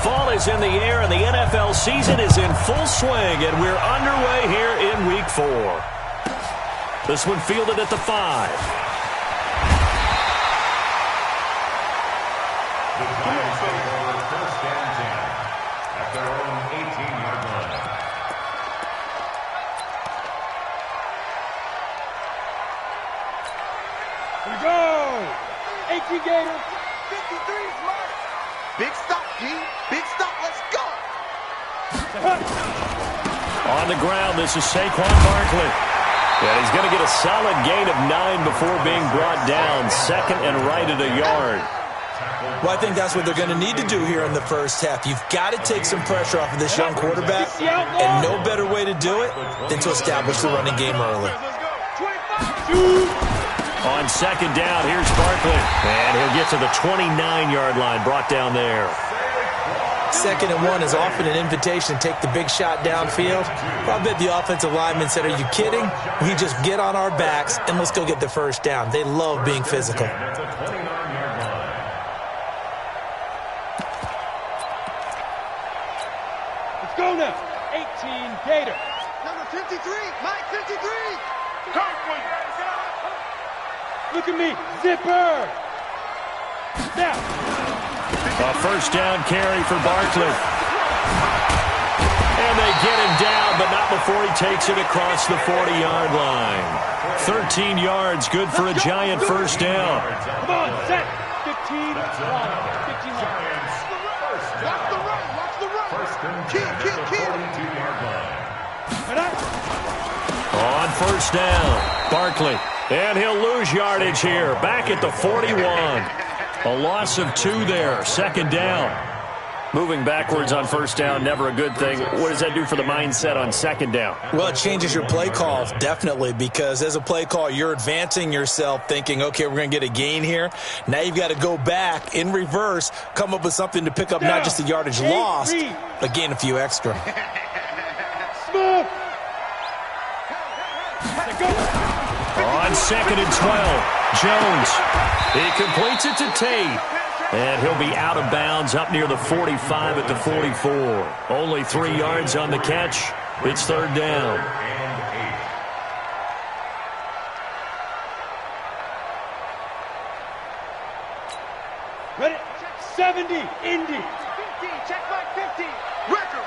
Fall is in the air, and the NFL season is in full swing, and we're underway here in Week 4. This one fielded at the 5. The Giants go for first and 10 at their own 18-yard line. Here we go! 18 Gators. 53 is mine. Big stop, G. Big stop. Let's go. On the ground, this is Saquon Barkley. And he's going to get a solid gain of 9 before being brought down. Second and right at a yard. Well, I think that's what they're going to need to do here in the first half. You've got to take some pressure off of this young quarterback, and no better way to do it than to establish the running game early. On second down, here's Barkley. And he'll get to the 29-yard line, brought down there. 2nd and 1 is often an invitation to take the big shot downfield. I bet the offensive lineman said, are you kidding? We just get on our backs and let's go get the first down. They love being physical. Let's go now. 18 Gator. Number 53. Mike 53. Look at me. Zipper. Now. A first down carry for Barkley. And they get him down, but not before he takes it across the 40-yard line. 13 yards, good for a Giant first down. Come on, set. 15 line. 15 line. Watch the run. Watch the run. First and 10 at the 42-yard line. On first down, Barkley. And he'll lose yardage here, back at the 41. A loss of 2 there, second down. Moving backwards on first down, never a good thing. What does that do for the mindset on second down? Well, it changes your play call, definitely, because as a play call, you're advancing yourself thinking, okay, we're going to get a gain here. Now you've got to go back in reverse, come up with something to pick up not just the yardage lost, but gain a few extra. Smooth. On 2nd and 12, Jones. He completes it to Tate. And he'll be out of bounds up near the 45 at the 44. Only 3 yards on the catch. It's third down. Ready? 70. Indy. 50. Check Mike 50. Record.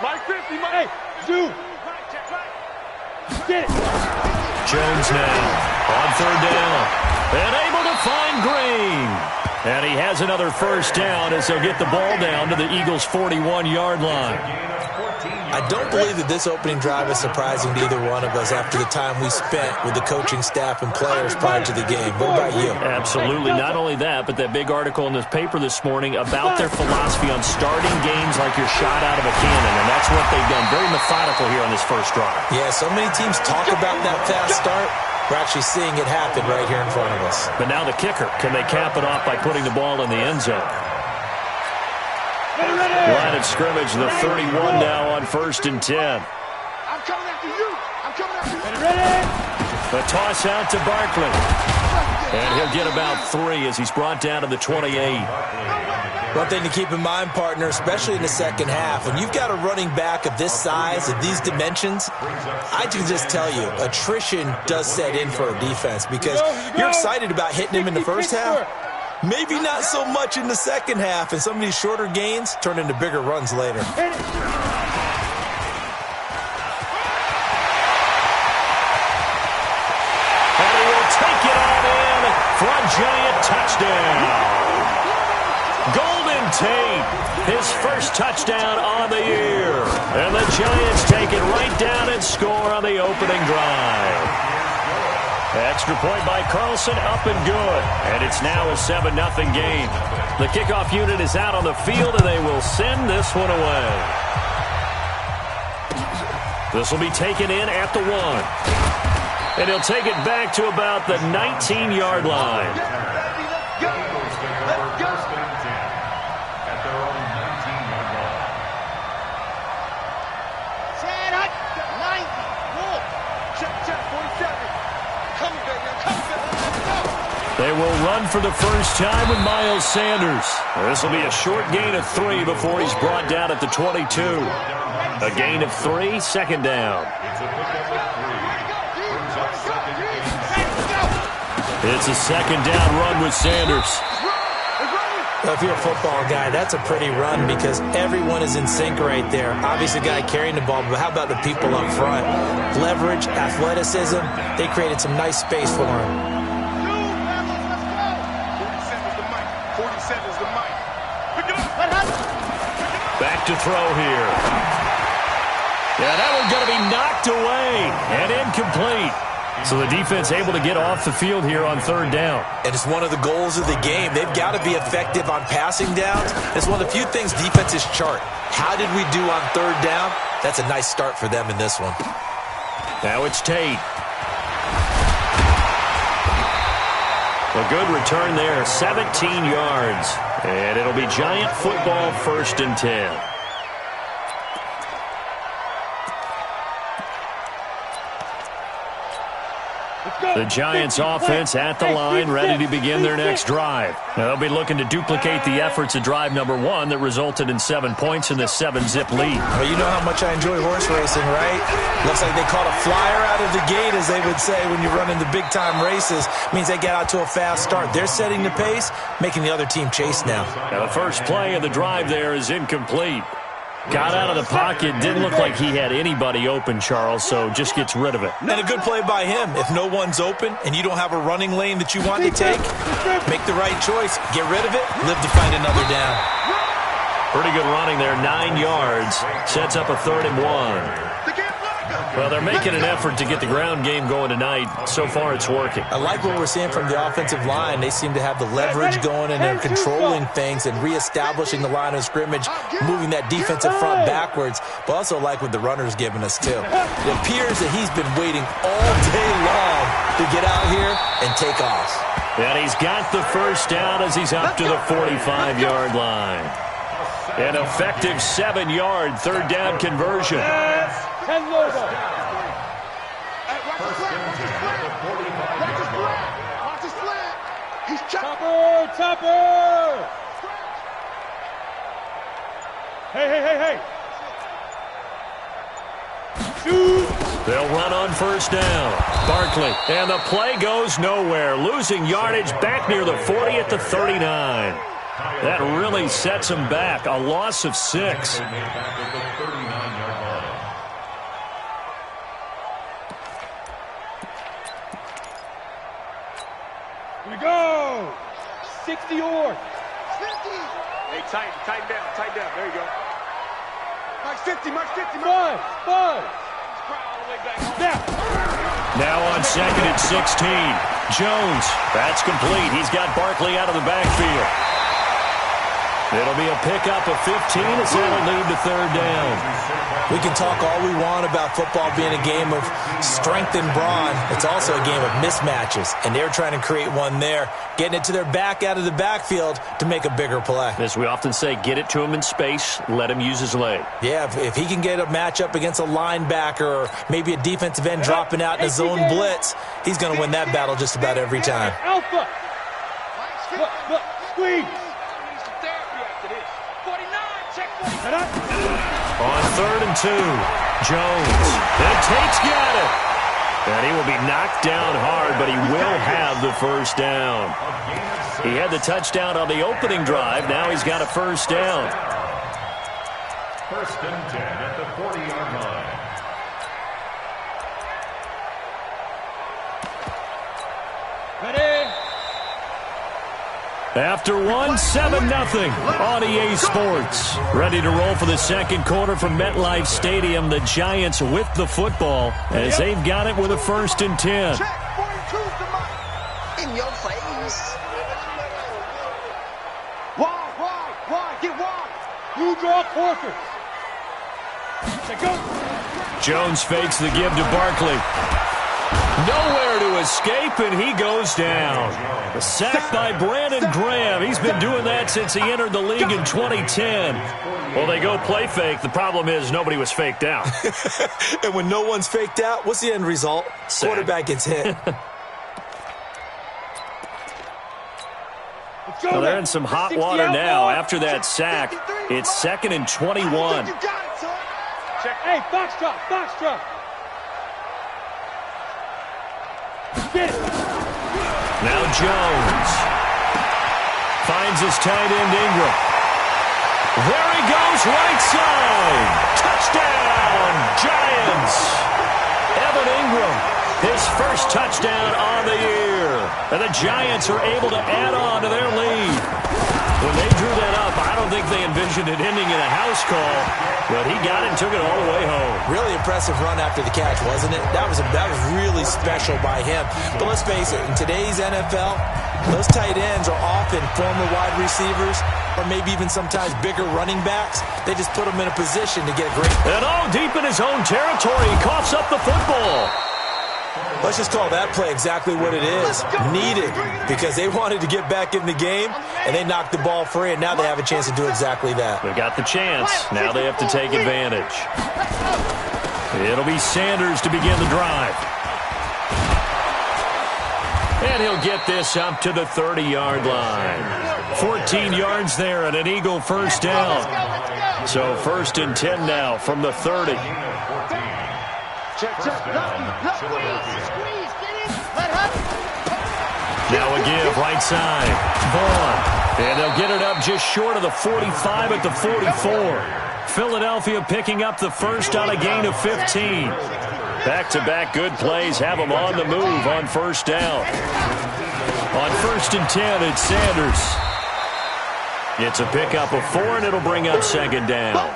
Mike 50. Mike. Hey, zoom. Get it. Jones now on third down. And able to find Green. And he has another first down as they'll get the ball down to the Eagles' 41-yard line. I don't believe that this opening drive is surprising to either one of us after the time we spent with the coaching staff and players prior to the game. What about you? Absolutely. Not only that, but that big article in this paper this morning about their philosophy on starting games like you're shot out of a cannon, and that's what they've done. Very methodical here on this first drive. Yeah, so many teams talk about that fast start. We're actually seeing it happen right here in front of us. But now the kicker. Can they cap it off by putting the ball in the end zone? Line of scrimmage, the 31 now on 1st and 10. I'm coming after you. I'm coming after you. Ready? The toss out to Barkley. And he'll get about 3 as he's brought down to the 28. One thing to keep in mind, partner, especially in the second half, when you've got a running back of this size, of these dimensions, I can just tell you, attrition does set in for a defense because you're excited about hitting him in the first half. Maybe not so much in the second half, and some of these shorter gains turn into bigger runs later. And he will take it on in for a Giant touchdown. Golden Tate, his first touchdown on the year. And the Giants take it right down and score on the opening drive. Extra point by Carlson, up and good. And it's now a 7-0 game. The kickoff unit is out on the field, and they will send this one away. This will be taken in at the 1. And he'll take it back to about the 19-yard line. Check, 47. Come, baby. Come. They will run for the first time with Miles Sanders. This will be a short gain of 3 before he's brought down at the 22. A gain of 3, second down. It's a second down run with Sanders. Well, if you're a football guy, that's a pretty run because everyone is in sync right there. Obviously, the guy carrying the ball, but how about the people up front? Leverage, athleticism, they created some nice space for him. 47's the mic. Back to throw here. Yeah, that one's going to be knocked away and incomplete. So the defense able to get off the field here on third down. And it's one of the goals of the game. They've got to be effective on passing downs. It's one of the few things defenses chart. How did we do on third down? That's a nice start for them in this one. Now it's Tate. A good return there, 17 yards. And it'll be Giant football, 1st and 10. The Giants offense at the line, ready to begin their next drive. Now, they'll be looking to duplicate the efforts of drive number 1 that resulted in 7 points in this 7-zip lead. Well, you know how much I enjoy horse racing, right? Looks like they caught a flyer out of the gate, as they would say when you're running the big-time races. Means they get out to a fast start. They're setting the pace, making the other team chase now. Now, the first play of the drive there is incomplete. Got out of the pocket, didn't look like he had anybody open, Charles, so just gets rid of it. And a good play by him. If no one's open and you don't have a running lane that you want to take, make the right choice. Get rid of it, live to find another down. Pretty good running there, 9 yards. Sets up a 3rd and 1. Well, they're making an effort to get the ground game going tonight. So far, it's working. I like what we're seeing from the offensive line. They seem to have the leverage going, and they're controlling things and reestablishing the line of scrimmage, moving that defensive front backwards, but also like what the runner's giving us, too. It appears that he's been waiting all day long to get out here and take off. And he's got the first down as he's up to the 45-yard line. An effective 7-yard third down conversion. 10 logo. Topper! Hey. Shoot! They'll run on first down. Barkley, and the play goes nowhere. Losing yardage back near the 40 at the 39. That really sets him back. A loss of 6. Here we go. 60 or 50. Hey, tighten down. There you go. Mark 50. Five. Now on 2nd and 16. Jones. That's complete. He's got Barkley out of the backfield. It'll be a pickup of 15 as that'll lead to third down. We can talk all we want about football being a game of strength and brawn. It's also a game of mismatches, and they're trying to create one there, getting it to their back out of the backfield to make a bigger play. As we often say, get it to him in space, let him use his leg. Yeah, if he can get a matchup against a linebacker or maybe a defensive end dropping out in a zone blitz, he's going to win that battle just about every time. Alpha. Look. Squeeze. On 3rd and 2, Jones. And Tate's got it. And he will be knocked down hard, but he will have the first down. He had the touchdown on the opening drive. Now he's got a first down. 1st and 10 at the 40-yard line. Ready? After 7-0 on EA Sports. Ready to roll for the second quarter from MetLife Stadium. The Giants with the football as they've got it with a 1st and 10. Check 42's the mic. In your face. Wide. Get wide. You draw quarters. Go. Jones fakes the give to Barkley. Nowhere to escape, and he goes down. A sack by Brandon Graham. He's been doing that since he entered the league in 2010. Well, they go play fake. The problem is nobody was faked out. And when no one's faked out, what's the end result? Sack. Quarterback gets hit. Well, they're in some hot water now after that sack. It's 2nd and 21. Hey, box drop, box drop. Get it. Now Jones finds his tight end Ingram. There he goes, right side. Touchdown, Giants. Evan Ingram, his first touchdown on the year. And the Giants are able to add on to their lead. When they drew that up, I don't think they envisioned it ending in a house call, but he got it and took it all the way home. Really impressive run after the catch, wasn't it? That was really special by him. But let's face it, in today's NFL, those tight ends are often former wide receivers or maybe even sometimes bigger running backs. They just put them in a position to get a great... And deep in his own territory, he coughs up the football. Let's just call that play exactly what it is. Needed, because they wanted to get back in the game, and they knocked the ball free, and now they have a chance to do exactly that. They got the chance. Now they have to take advantage. It'll be Sanders to begin the drive. And he'll get this up to the 30-yard line. 14 yards there and an Eagle first down. So 1st and 10 now from the 30. Now a give, right side. Vaughn. And they'll get it up just short of the 45 at the 44. Philadelphia picking up the first on a gain of 15. Back-to-back good plays have them on the move on first down. On 1st and 10, it's Sanders. It's a pickup of 4, and it'll bring up 2nd down.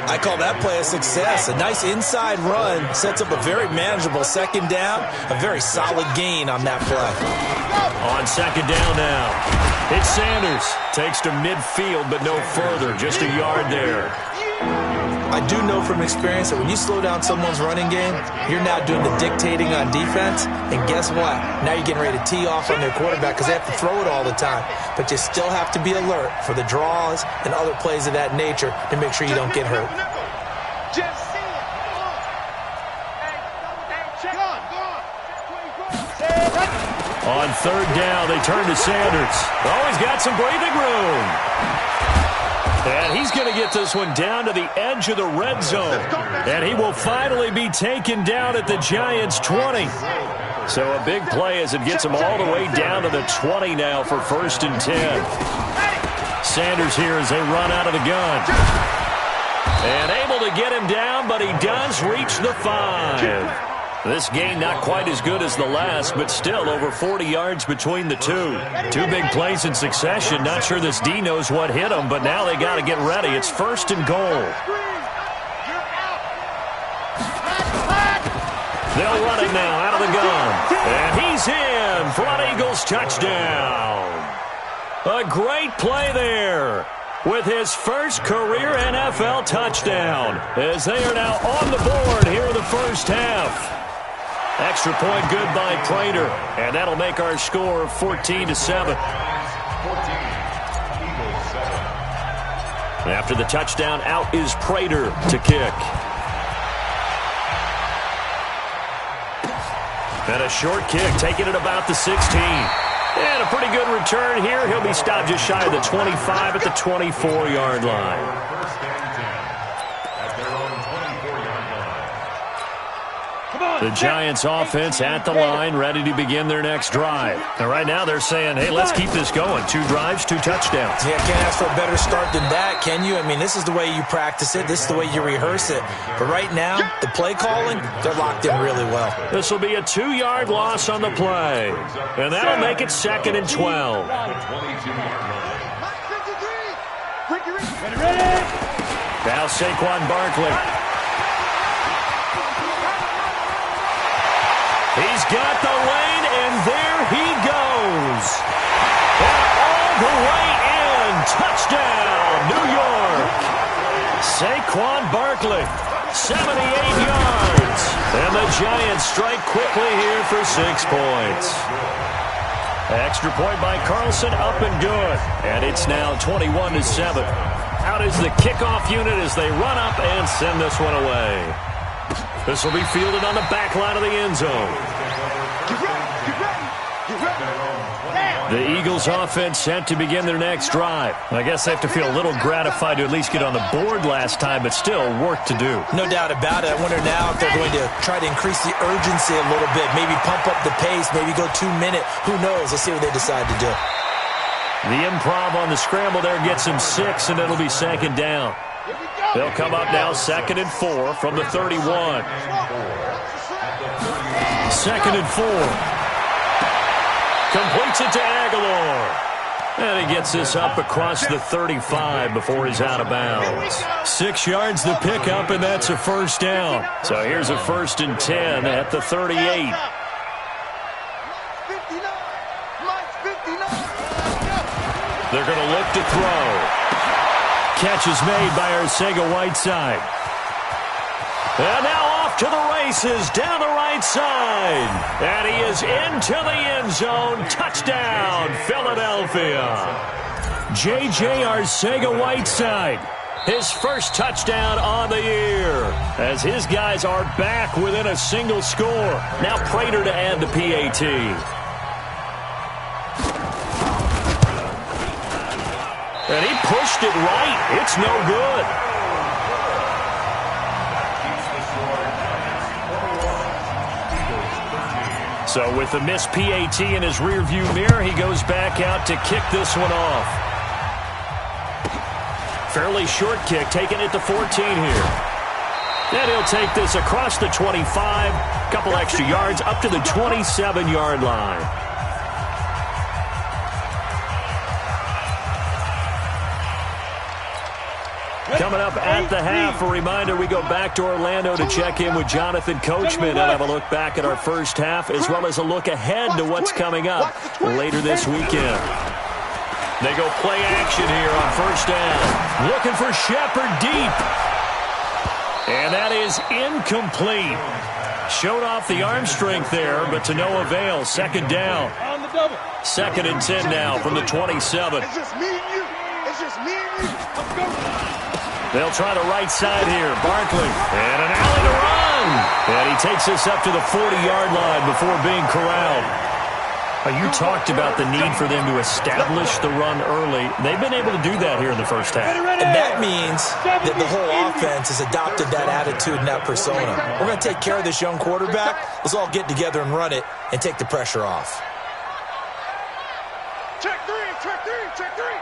I call that play a success. A nice inside run sets up a very manageable 2nd down. A very solid gain on that play. On 2nd down now, it's Sanders. Takes to midfield, but no further. Just a yard there. I do know from experience that when you slow down someone's running game, you're now doing the dictating on defense. And guess what? Now you're getting ready to tee off on their quarterback because they have to throw it all the time. But you still have to be alert for the draws and other plays of that nature to make sure you don't get hurt. On 3rd down, they turn to Sanders. He's got some breathing room. And he's going to get this one down to the edge of the red zone. And he will finally be taken down at the Giants' 20. So a big play as it gets him all the way down to the 20 now for 1st and 10. Sanders here as they run out of the gun. And able to get him down, but he does reach the 5. This game not quite as good as the last, but still over 40 yards between the two. 2 big plays in succession. Not sure this D knows what hit him, but now they got to get ready. It's 1st and goal. They'll run it now out of the gun. And he's in for an Eagles touchdown. A great play there with his first career NFL touchdown as they are now on the board here in the first half. Extra point good by Prater, and that'll make our score 14-7. After the touchdown, out is Prater to kick. And a short kick, taking it about the 16. And a pretty good return here. He'll be stopped just shy of the 25 at the 24-yard line. The Giants offense at the line, ready to begin their next drive. And right now they're saying, hey, let's keep this going. 2 drives, 2 touchdowns. Yeah, can't ask for a better start than that, can you? I mean, this is the way you practice it. This is the way you rehearse it. But right now, the play calling, they're locked in really well. This will be a 2-yard loss on the play. And that'll make it 2nd and 12. Now Saquon Barkley. He's got the lane, and there he goes. And all the way in. Touchdown, New York. Saquon Barkley, 78 yards. And the Giants strike quickly here for 6 points. Extra point by Carlson, up and good. And it's now 21-7. Out is the kickoff unit as they run up and send this one away. This will be fielded on the back line of the end zone. The Eagles offense set to begin their next drive. I guess they have to feel a little gratified to at least get on the board last time, but still work to do. No doubt about it. I wonder now if they're going to try to increase the urgency a little bit, maybe pump up the pace, maybe go 2 minute. Who knows? Let's see what they decide to do. The improv on the scramble there gets him 6, and it'll be second down. They'll come up now 2nd and 4 from the 31. 2nd and 4. Completes it to Aguilar. And he gets this up across the 35 before he's out of bounds. 6 yards the pickup, and that's a first down. So here's a 1st and 10 at the 38. They're going to look to throw. Catch is made by Arcega-Whiteside. And now off to the races down the right side. And he is into the end zone. Touchdown, Philadelphia. J.J. Arcega-Whiteside, his first touchdown on the year, as his guys are back within a single score. Now Prater to add the PAT. And he pushed it right. It's no good. So with the missed PAT in his rearview mirror, he goes back out to kick this one off. Fairly short kick, taking it to 14 here. And he'll take this across the 25, couple extra yards, up to the 27-yard line. Coming up at the half, a reminder, we go back to Orlando to check in with Jonathan Coachman and have a look back at our first half, as well as a look ahead to what's coming up later this weekend. They go play action here on first down. Looking for Shepard deep. And that is incomplete. Showed off the arm strength there, but to no avail. Second down. 2nd and 10 now from the 27. It's just me and you. It's just me and you. Let's go. They'll try the right side here. Barkley. And an alley to run. And he takes this up to the 40-yard line before being corralled. You talked about the need for them to establish the run early. They've been able to do that here in the first half. And that means that the whole offense has adopted that attitude and that persona. We're going to take care of this young quarterback. Let's all get together and run it and take the pressure off. Check three, check three, check three.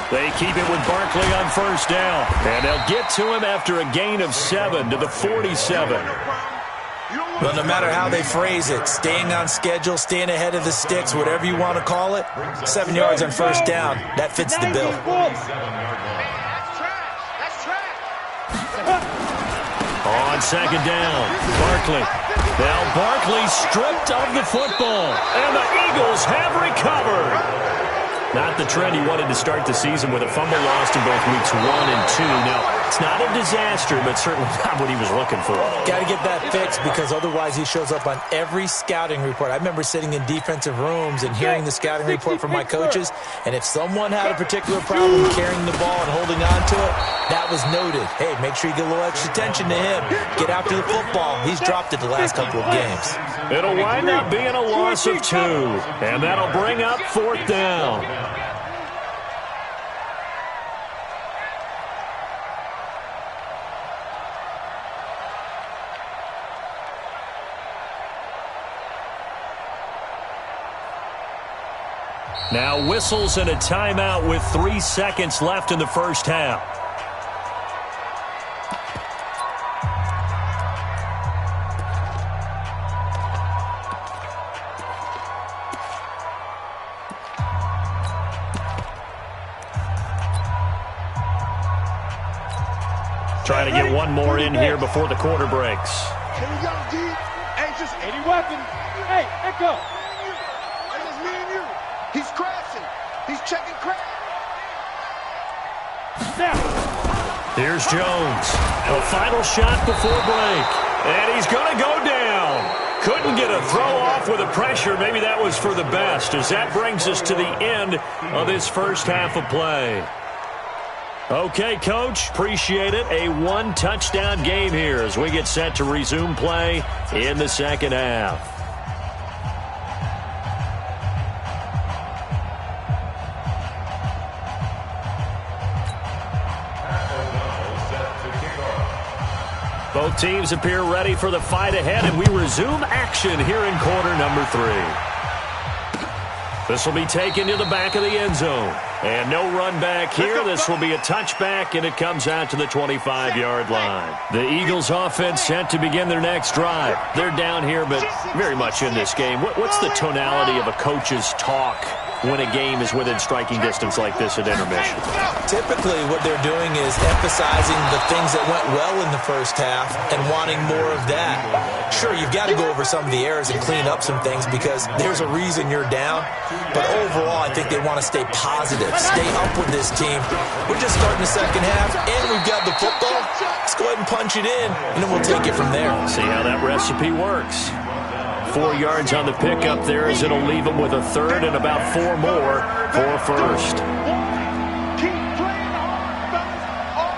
They keep it with Barkley on first down. And they'll get to him after a gain of 7 to the 47. Well, no matter how they phrase it, staying on schedule, staying ahead of the sticks, whatever you want to call it, 7 yards on first down, that fits the bill. On second down, Barkley. Now Barkley stripped of the football, and the Eagles have recovered. Not the trend he wanted to start the season with a fumble lost in both weeks 1 and 2. Now, it's not a disaster, but certainly not what he was looking for. Got to get that fixed because otherwise he shows up on every scouting report. I remember sitting in defensive rooms and hearing the scouting report from my coaches, and if someone had a particular problem carrying the ball and holding on to it, that was noted. Hey, make sure you get a little extra attention to him. Get after the football. He's dropped it the last couple of games. It'll wind up being a loss of 2, and that'll bring up 4th down. Now whistles and a timeout with 3 seconds left in the first half. Trying to get one more in here before the quarter breaks. Here we go, D. Hey, just 80 weapons. Hey, echo. It's just me and you. He's crashing. He's checking crash. Now. Here's Jones. A final shot before break. And he's going to go down. Couldn't get a throw off with the pressure. Maybe that was for the best, as that brings us to the end of this first half of play. Okay, Coach, appreciate it. A 1-touchdown game here as we get set to resume play in the second half. Both teams appear ready for the fight ahead, and we resume action here in quarter number 3. This will be taken to the back of the end zone. And no run back here. This will be a touchback, and it comes out to the 25-yard line. The Eagles offense set to begin their next drive. They're down here, but very much in this game. What's the tonality of a coach's talk when a game is within striking distance like this at intermission? Typically, what they're doing is emphasizing the things that went well in the first half and wanting more of that. Sure, you've got to go over some of the errors and clean up some things because there's a reason you're down. But overall, I think they want to stay positive, stay up with this team. We're just starting the second half, and we've got the football. Let's go ahead and punch it in, and then we'll take it from there. See how that recipe works. 4 yards on the pickup there as it'll leave them with a third and about 4 more for first. Keep playing hard, fellas, all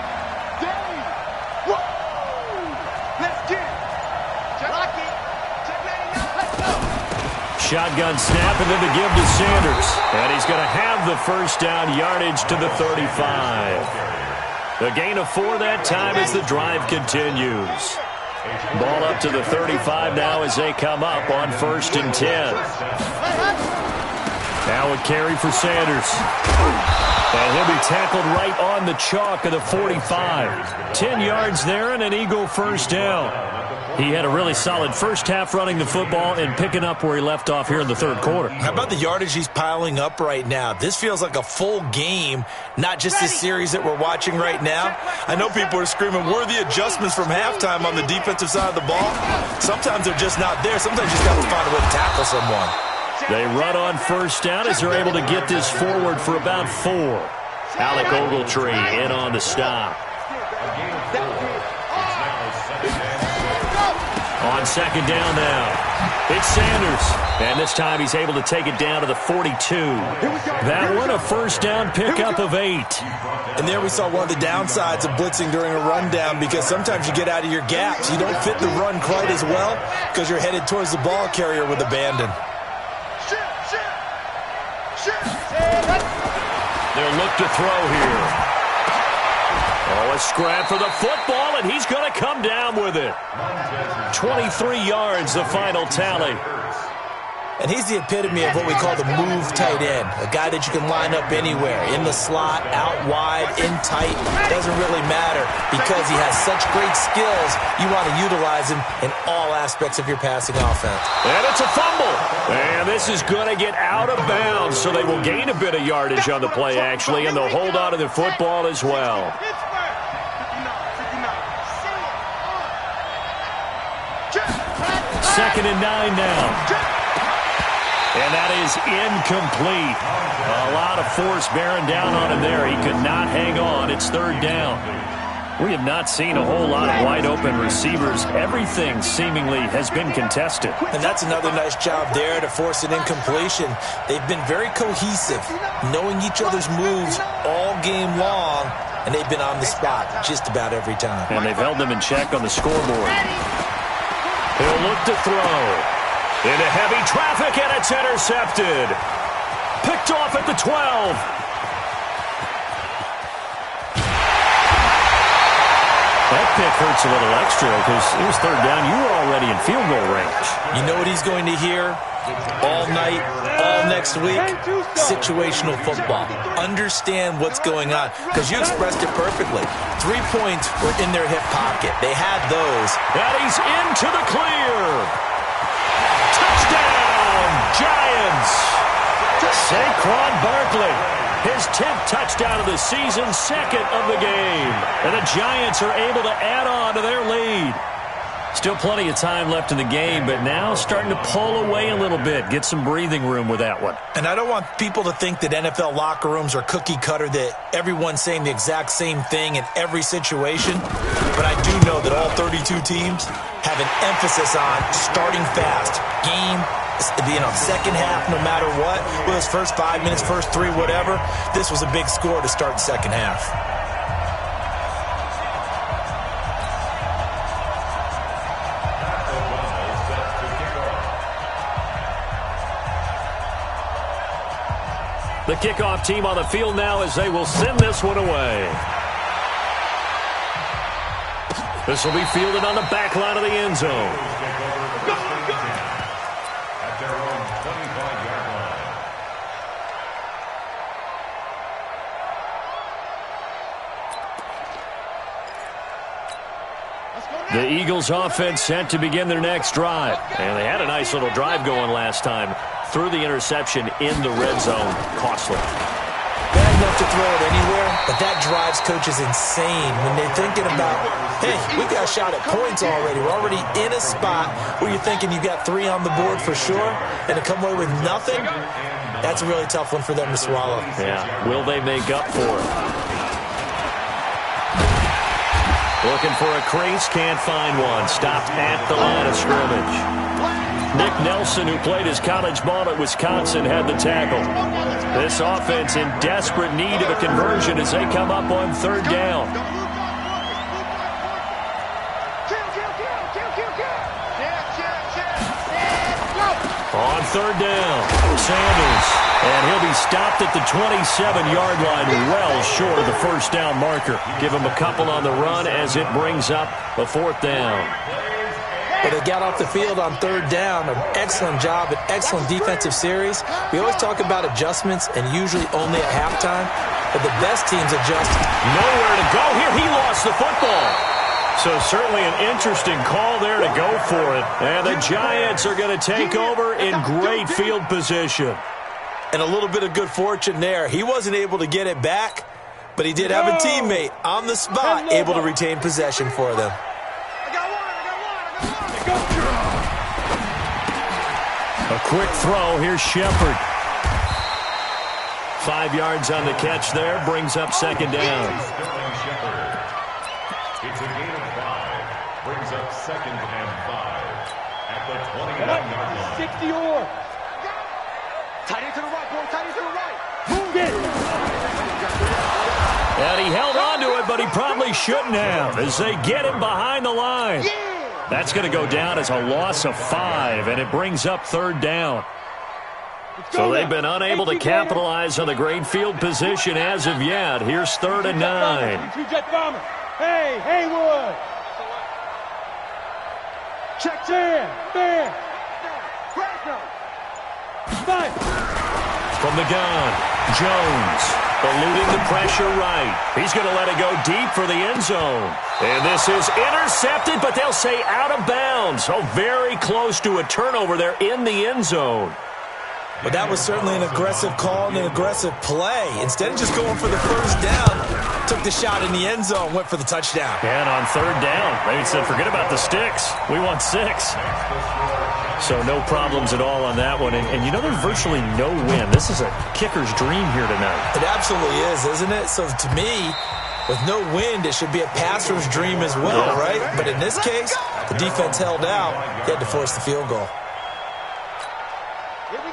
day. Woo! Let's get it. Lock it. Let's go. Shotgun snap and then the give to Sanders. And he's going to have the first down yardage to the 35. A gain of 4 that time as the drive continues. Ball up to the 35 now as they come up on 1st and 10. Now a carry for Sanders. And he'll be tackled right on the chalk of the 45. 10 yards there and an Eagle first down. He had a really solid first half running the football and picking up where he left off here in the third quarter. How about the yardage he's piling up right now? This feels like a full game, not just this series that we're watching right now. I know people are screaming, where are the adjustments from halftime on the defensive side of the ball? Sometimes they're just not there. Sometimes you just got to find a way to tackle someone. They run on first down as they're able to get this forward for about 4. Alec Ogletree in on the stop. On second down now, it's Sanders. And this time he's able to take it down to the 42. That one a first down pickup of 8. And there we saw one of the downsides of blitzing during a rundown because sometimes you get out of your gaps. You don't fit the run quite as well because you're headed towards the ball carrier with abandon. They'll look to throw here. Oh, a scrap for the football, and he's going to come down with it. 23 yards, the final tally. And he's the epitome of what we call the move tight end, a guy that you can line up anywhere, in the slot, out wide, in tight. Doesn't really matter because he has such great skills. You want to utilize him in all aspects of your passing offense. And it's a fumble. And this is going to get out of bounds, so they will gain a bit of yardage on the play, actually, and they'll hold on to the football as well. Second and 9 now. And that is incomplete. A lot of force bearing down on him there. He could not hang on. It's third down. We have not seen a whole lot of wide-open receivers. Everything seemingly has been contested. And that's another nice job there to force an incompletion. They've been very cohesive, knowing each other's moves all game long, and they've been on the spot just about every time. And they've held them in check on the scoreboard. He'll look to throw. Into heavy traffic, and it's intercepted. Picked off at the 12. That pick hurts a little extra because it was third down. You were already in field goal range. You know what he's going to hear all night, all next week? Situational football. Understand what's going on because you expressed it perfectly. 3 points were in their hip pocket. They had those. And he's into the clear. Touchdown, Giants! Saquon Barkley, his 10th touchdown of the season, second of the game. And the Giants are able to add on to their lead. Still plenty of time left in the game, but now starting to pull away a little bit, get some breathing room with that one. And I don't want people to think that NFL locker rooms are cookie cutter, that everyone's saying the exact same thing in every situation. But I do know that all 32 teams have an emphasis on starting fast. Second half, no matter what, whether it's first 5 minutes, first 3, whatever, this was a big score to start the second half. The kickoff team on the field now as they will send this one away. This will be fielded on the back line of the end zone. At their own 25-yard line. The Eagles offense set to begin their next drive. And they had a nice little drive going last time. Threw the interception in the red zone. Costly. Bad enough to throw it anywhere, but that drives coaches insane when they're thinking about, hey, we got a shot at points already. We're already in a spot where you're thinking you got 3 on the board for sure, and to come away with nothing, that's a really tough one for them to swallow. Yeah, will they make up for it? Looking for a crease, can't find one. Stopped at the line of scrimmage. Nick Nelson, who played his college ball at Wisconsin, had the tackle. This offense in desperate need of a conversion as they come up on third down. On third down, Sanders. And he'll be stopped at the 27-yard line, well short of the first down marker. Give him a couple on the run as it brings up the fourth down. But they got off the field on third down. An excellent job, an excellent defensive series. We always talk about adjustments and usually only at halftime. But the best teams adjust. Nowhere to go here. He lost the football. So certainly an interesting call there to go for it. And the Giants are going to take over in great field position. And a little bit of good fortune there. He wasn't able to get it back, but he did have a teammate on the spot able to retain possession for them. A quick throw. Here's Shepard. 5 yards on the catch there. Brings up second down. It's a gain of 5. Brings up second and 5. At the 29-yard line. 60 or. Tight end to the right, boy. Tight end to the right. Move it. And he held on to it, but he probably shouldn't have as they get him behind the line. That's going to go down as a loss of 5, and it brings up third down. So they've been unable to capitalize on the great field position as of yet. Here's third and 9. Two-jet bomber. Hey, Haywood. Check there. Five. From the gun, Jones eluding the pressure right. He's going to let it go deep for the end zone. And this is intercepted, but they'll say out of bounds. So very close to a turnover there in the end zone. But that was certainly an aggressive call and an aggressive play. Instead of just going for the first down, took the shot in the end zone, went for the touchdown. And on third down, they said, forget about the sticks. We want 6. So no problems at all on that one. And you know, there's virtually no win. This is a kicker's dream here tonight. It absolutely is, isn't it? So to me, with no wind, it should be a passer's dream as well, right? But in this case, the defense held out. He had to force the field goal.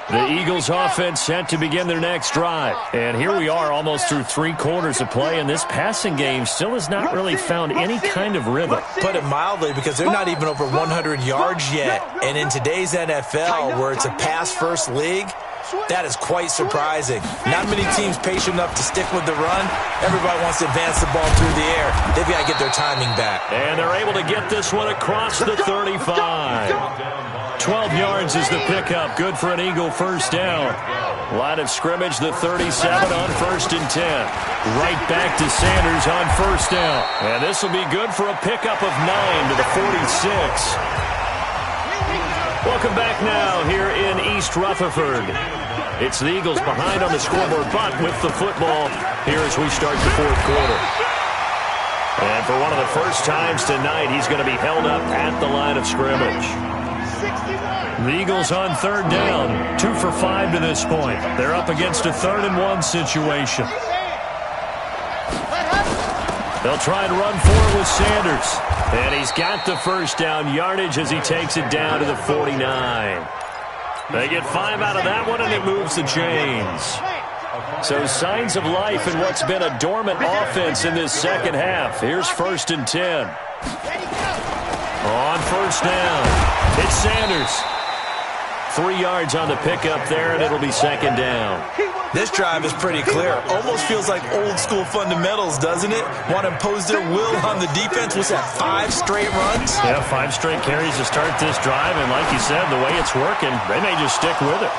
The Eagles offense set to begin their next drive. And here we are almost through 3 quarters of play, and this passing game still has not really found any kind of rhythm. Put it mildly, because they're not even over 100 yards yet. And in today's NFL, where it's a pass-first league, that is quite surprising. Not many teams patient enough to stick with the run. Everybody wants to advance the ball through the air. They've got to get their timing back. And they're able to get this one across the 35. 12 yards is the pickup. Good for an Eagle first down. Line of scrimmage, the 37 on first and 10. Right back to Sanders on first down. And this will be good for a pickup of 9 to the 46. Welcome back now here in East Rutherford. It's the Eagles behind on the scoreboard, but with the football here as we start the fourth quarter. And for one of the first times tonight, he's going to be held up at the line of scrimmage. The Eagles on third down, 2 for 5 to this point. They're up against a 3rd and 1 situation. They'll try and run forward with Sanders. And he's got the first down yardage as he takes it down to the 49. They get 5 out of that one, and it moves the chains. So signs of life in what's been a dormant offense in this second half. Here's first and 10. On first down, it's Sanders. 3 yards on the pickup there, and it'll be second down. This drive is pretty clear. Almost feels like old school fundamentals, doesn't it? Want to impose their will on the defense. What's that, 5 straight runs? Yeah, 5 straight carries to start this drive, and like you said, the way it's working, they may just stick with it.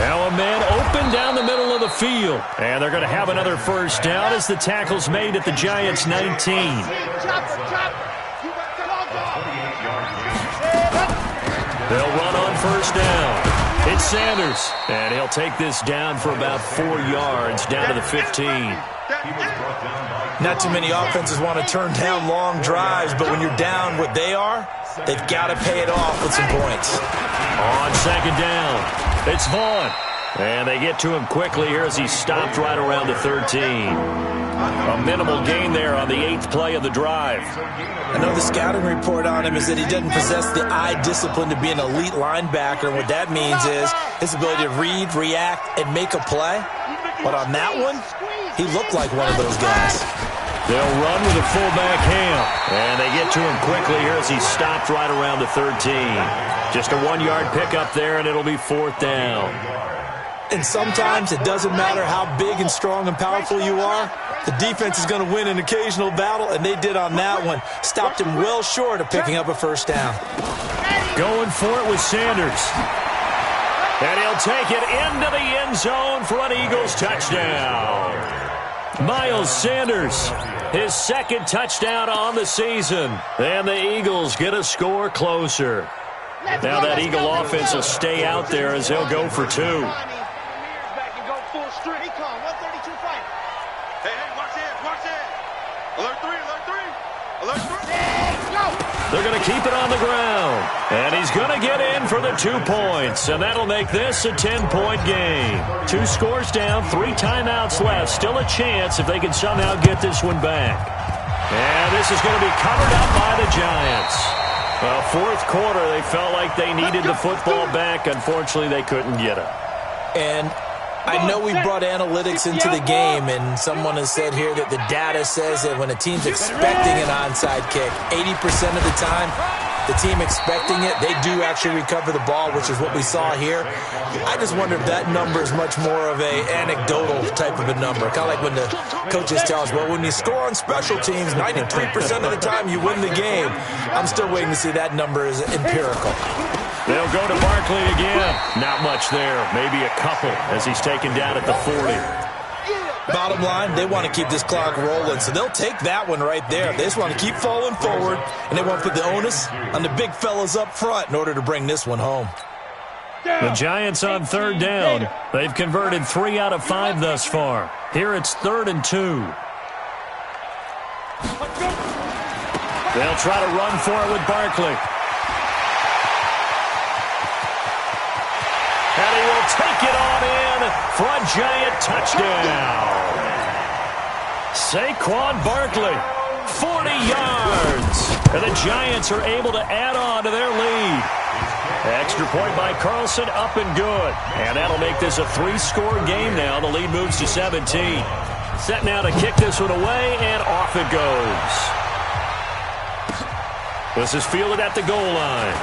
Now a man open down the middle of the field. And they're going to have another first down as the tackle's made at the Giants' 19. They'll run on first down. It's Sanders, and he'll take this down for about 4 yards, down to the 15. Not too many offenses want to turn down long drives, but when you're down what they are, they've got to pay it off with some points. On second down, it's Vaughn. And they get to him quickly here as he stopped right around the 13. A minimal gain there on the 8th play of the drive. I know the scouting report on him is that he doesn't possess the eye discipline to be an elite linebacker. And what that means is his ability to read, react, and make a play. But on that one, he looked like one of those guys. They'll run with a fullback Ham. And they get to him quickly here as he stopped right around the 13. Just a 1-yard pickup there, and it'll be 4th down. And sometimes it doesn't matter how big and strong and powerful you are. The defense is going to win an occasional battle, and they did on that one. Stopped him well short of picking up a first down. Going for it with Sanders. And he'll take it into the end zone for an Eagles touchdown. Miles Sanders, his 2nd touchdown on the season. And the Eagles get a score closer. Now that Eagle offense will stay out there as they'll go for 2. They're going to keep it on the ground. And he's going to get in for the 2 points. And that'll make this a 10-point game. 2 scores down, 3 timeouts left. Still a chance if they can somehow get this one back. And this is going to be covered up by the Giants. Well, 4th quarter, they felt like they needed the football back. Unfortunately, they couldn't get it. And I know we brought analytics into the game, and someone has said here that the data says that when a team's expecting an onside kick, 80% of the time, the team expecting it, they do actually recover the ball, which is what we saw here. I just wonder if that number is much more of an anecdotal type of a number. Kind of like when the coaches tell us, well, when you score on special teams, 93% of the time you win the game. I'm still waiting to see that number is empirical. They'll go to Barkley again. Not much there. Maybe a couple as he's taken down at the 40. Bottom line, they want to keep this clock rolling, so they'll take that one right there. They just want to keep falling forward, and they want to put the onus on the big fellas up front in order to bring this one home. The Giants on 3rd down. They've converted 3 out of 5 thus far. Here it's 3rd and 2. They'll try to run for it with Barkley. And he will take it on in for a Giant touchdown. Saquon Barkley, 40 yards. And the Giants are able to add on to their lead. Extra point by Carlson, up and good. And that'll make this a 3-score game now. The lead moves to 17. Set now to kick this one away, and off it goes. This is fielded at the goal line.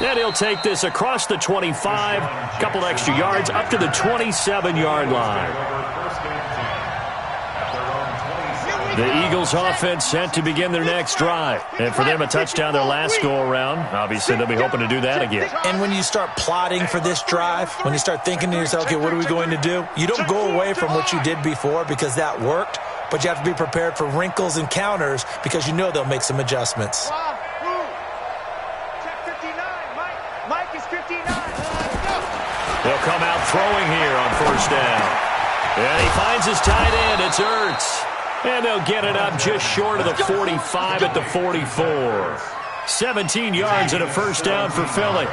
And he'll take this across the 25, a couple extra yards, up to the 27-yard line. The Eagles offense set to begin their next drive. And for them, a touchdown their last go-around. Obviously, they'll be hoping to do that again. And when you start plotting for this drive, when you start thinking to yourself, okay, what are we going to do? You don't go away from what you did before because that worked, but you have to be prepared for wrinkles and counters because you know they'll make some adjustments. They'll come out throwing here on 1st down. And he finds his tight end. It's Ertz. And they'll get it up just short of the 45 at the 44. 17 yards and a 1st down for Philly.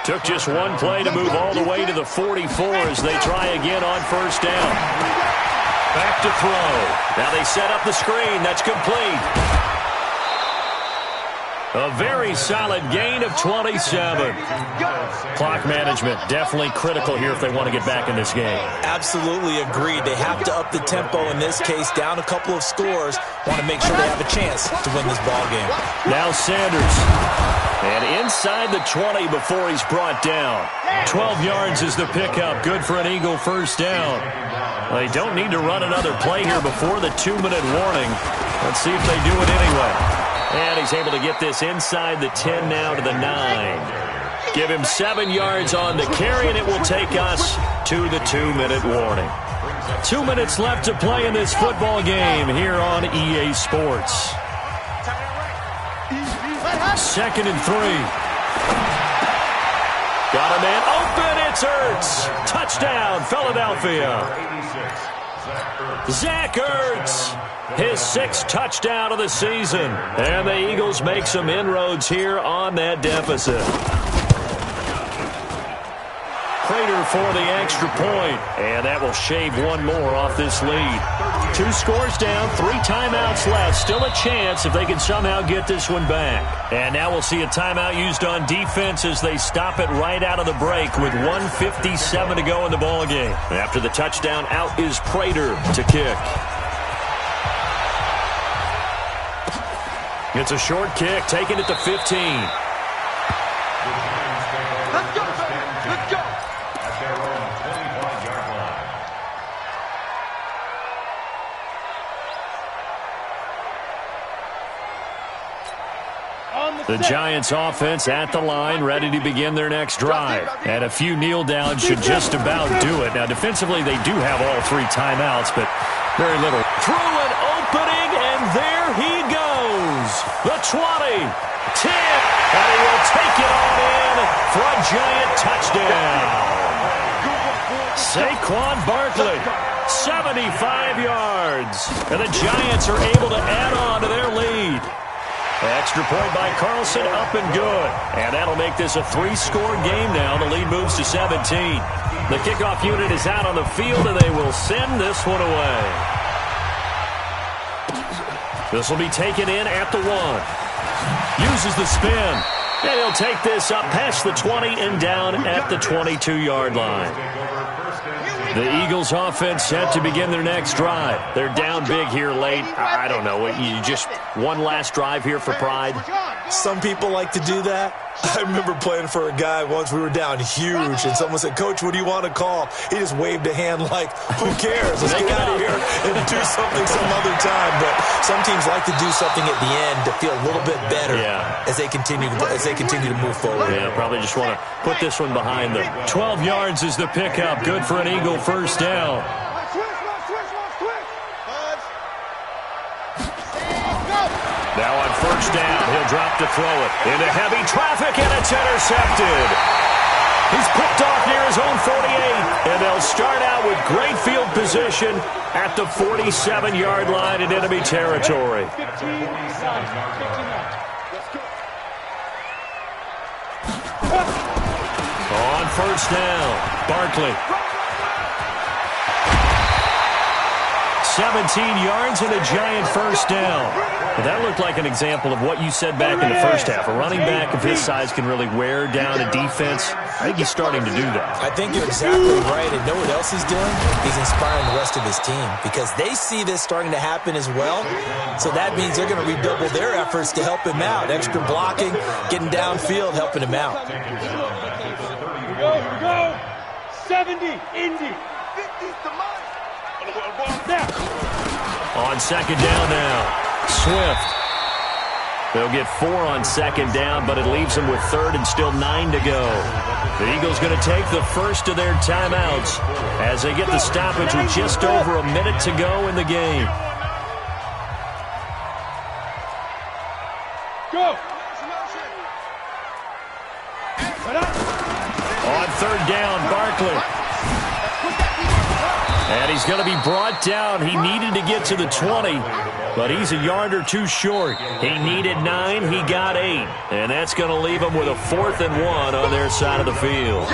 Took just one play to move all the way to the 44 as they try again on 1st down. Back to throw. Now they set up the screen. That's complete. A very solid gain of 27. Clock management definitely critical here if they want to get back in this game. Absolutely agreed. They have to up the tempo in this case, down a couple of scores. Want to make sure they have a chance to win this ball game. Now Sanders. And inside the 20 before he's brought down. 12 yards is the pickup. Good for an Eagle first down. Well, they don't need to run another play here before the 2-minute warning. Let's see if they do it anyway. And he's able to get this inside the 10 now to the 9. Give him 7 yards on the carry, and it will take us to the 2-minute warning. 2 minutes left to play in this football game here on EA Sports. 2nd and 3. Got a man open. It's Ertz. Touchdown, Philadelphia. Zach Ertz. His 6th touchdown of the season. And the Eagles make some inroads here on that deficit. Prater for the extra point. And that will shave one more off this lead. 2 scores down, 3 timeouts left. Still a chance if they can somehow get this one back. And now we'll see a timeout used on defense as they stop it right out of the break with 1:57 to go in the ballgame. After the touchdown, out is Prater to kick. It's a short kick, taking it to 15. Let's go, let's go. At their own 25-yard line. The Giants offense at the line, ready to begin their next drive. And a few kneel downs should just about do it. Now, defensively, they do have all 3 timeouts, but very little. Through an opening, and there he goes. The 20, 10, and he will take it on in for a Giant touchdown. Saquon Barkley, 75 yards. And the Giants are able to add on to their lead. Extra point by Carlson, up and good. And that'll make this a 3-score game now. The lead moves to 17. The kickoff unit is out on the field, and they will send this one away. This will be taken in at the 1. Uses the spin. And he'll take this up past the 20 and down at the 22-yard line. The Eagles offense set to begin their next drive. They're down big here late. I don't know. You just one last drive here for pride. Some people like to do that. I remember playing for a guy once. We were down huge, and someone said, "Coach, what do you want to call?" He just waved a hand like, "Who cares? Let's get out of here and do something some other time." But some teams like to do something at the end to feel a little bit better as they continue to move forward. Yeah, probably just want to put this one behind them. 12 yards is the pickup. Good for an Eagle first down. Now on first down, he'll drop to throw it. Into heavy traffic, and it's intercepted. He's picked off near his own 48, and they'll start out with great field position at the 47-yard line in enemy territory. On first down, Barkley. 17 yards and a Giant first down. But that looked like an example of what you said back in the first half. A running back of his size can really wear down a defense. I think he's starting to do that. I think you're exactly right. And know what else he's doing? He's inspiring the rest of his team because they see this starting to happen as well. So that means they're going to redouble their efforts to help him out. Extra blocking, getting downfield, helping him out. Here we go. 70, Indy. 50's the money. On second down now, Swift. They'll get 4 on second down, but it leaves them with third and still 9 to go. The Eagles going to take the first of their timeouts as they get the stoppage with just over a minute to go in the game. Go. On third down, Barkley. And he's going to be brought down. He needed to get to the 20, but he's a yard or 2 short. He needed 9. He got 8. And that's going to leave him with a 4th and 1 on their side of the field.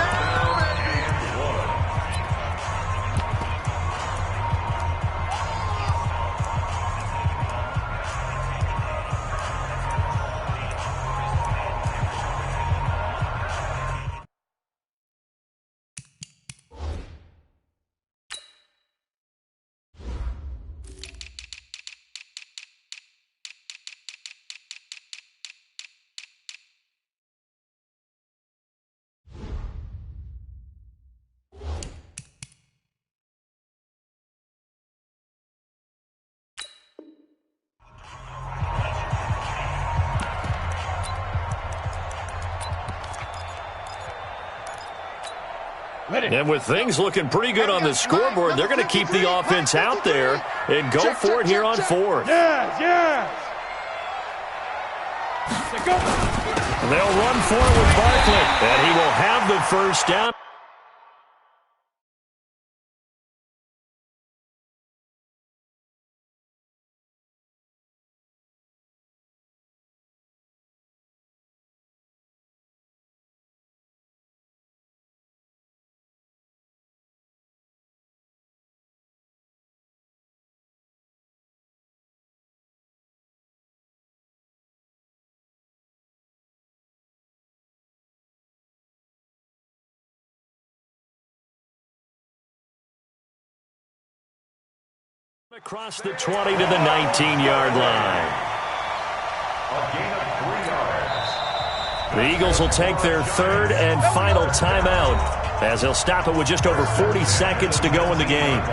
And with things looking pretty good on the scoreboard, they're going to keep the offense out there and go for it here on fourth. Yeah. They'll run for it with Barkley, and he will have the first down. Across the 20 to the 19-yard line. A gain of 3 yards. The Eagles will take their third and final timeout as they'll stop it with just over 40 seconds to go in the game.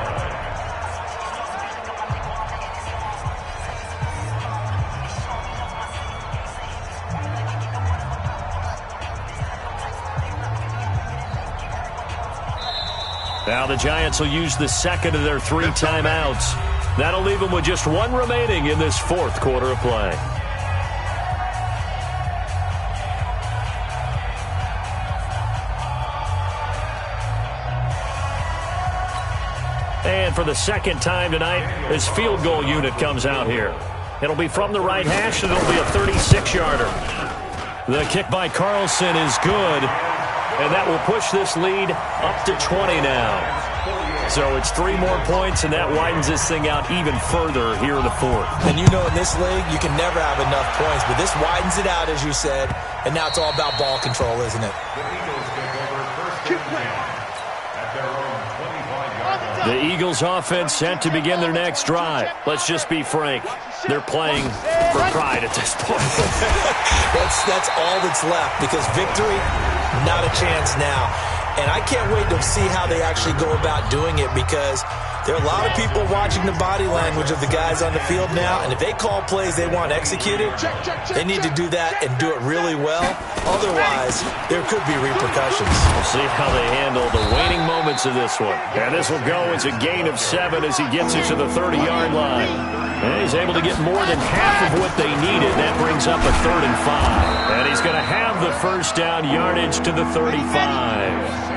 Now the Giants will use the second of their 3 timeouts. That'll leave them with just 1 remaining in this fourth quarter of play. And for the second time tonight, this field goal unit comes out here. It'll be from the right hash, and it'll be a 36-yarder. The kick by Carlson is good. And that will push this lead up to 20 now. So it's 3 more points, and that widens this thing out even further here in the fourth. And you know in this league, you can never have enough points, but this widens it out, as you said, and now it's all about ball control, isn't it? The Eagles take over first and 10 at their own 25-yard line. The Eagles offense set to begin their next drive. Let's just be frank. They're playing for pride at this point. That's all that's left, because victory, not a chance now. And I can't wait to see how they actually go about doing it, because there are a lot of people watching the body language of the guys on the field now, and if they call plays they want executed, they need to do that and do it really well. Otherwise, there could be repercussions. We'll see how they handle the waning moments of this one. And this will go as a gain of 7 as he gets it to the 30-yard line. And he's able to get more than half of what they needed. That brings up a 3rd and 5. And he's going to have the first down yardage to the 35.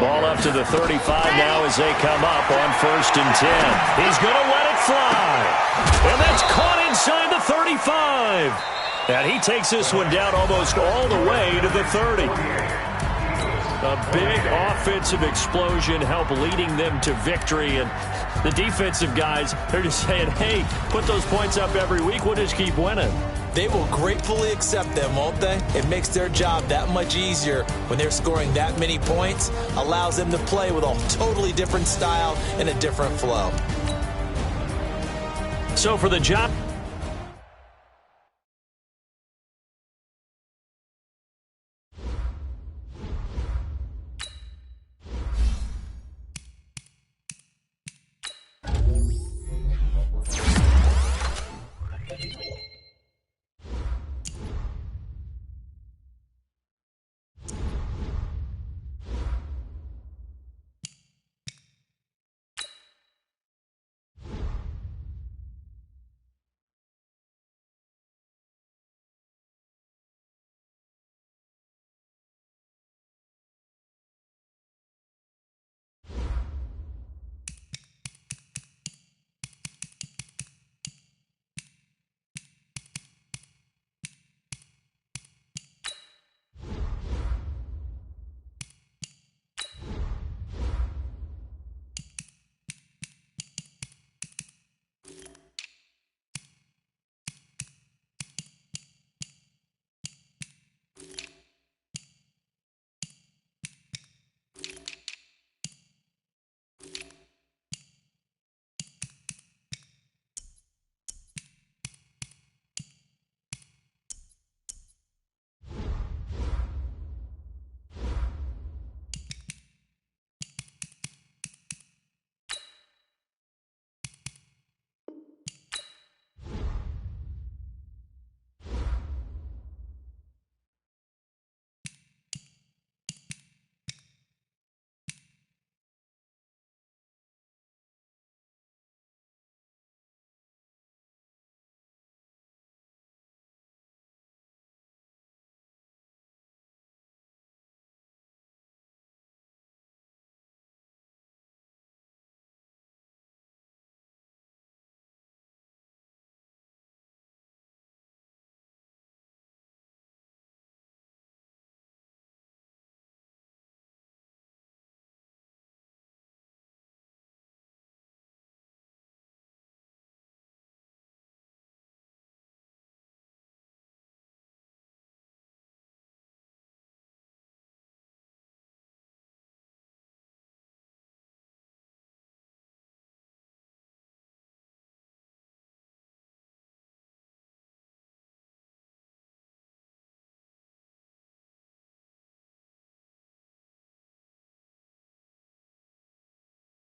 Ball up to the 35 now as they come up on 1st and 10. He's going to let it fly. And that's caught inside the 35. And he takes this one down almost all the way to the 30. A big offensive explosion helped leading them to victory. And the defensive guys, they're just saying, hey, put those points up every week. We'll just keep winning. They will gratefully accept them, won't they? It makes their job that much easier when they're scoring that many points. Allows them to play with a totally different style and a different flow. So for the job.